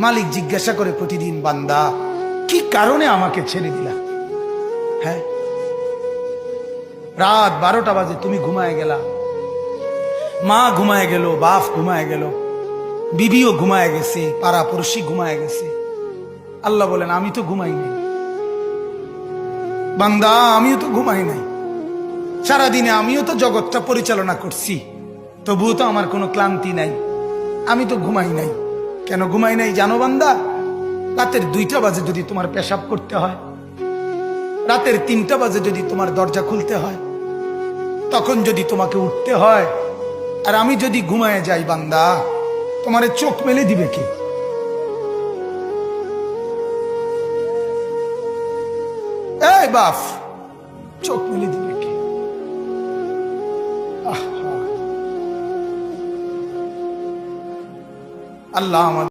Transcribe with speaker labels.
Speaker 1: মালিক জিজ্ঞাসা করে প্রতিদিন, বান্দা কি কারণে আমাকে ছেড়ে দিলা? হ্যাঁ, রাত 12টা বাজে, তুমি ঘুমায় গেলা, মা ঘুমায় গেল, বাপ ঘুমায় গেল, বিবিও ঘুমায় গেছে, পাড়া পড়শি ঘুমায় গেছে। আল্লাহ বলেন, আমি তো ঘুমাই নাই বান্দা, আমিও তো ঘুমাই নাই। সারাদিনে আমিও তো জগৎটা পরিচালনা করছি, তবুও তো আমার কোনো ক্লান্তি নাই, আমি তো ঘুমাই নাই। কেন ঘুমাই নাই জানো বান্দা? রাতের 2টা বাজে যদি তোমার পেশাব করতে হয়, রাতের 3টা বাজে যদি তোমার দরজা খুলতে হয়, তখন যদি তোমাকে উঠতে হয়, আর আমি যদি ঘুমায় যাই বান্দা, তোমারে চোখ মেলে দিবে কে? এই বাপ, চোখ মেলে দিবে কে? আল্লাহ আমাদের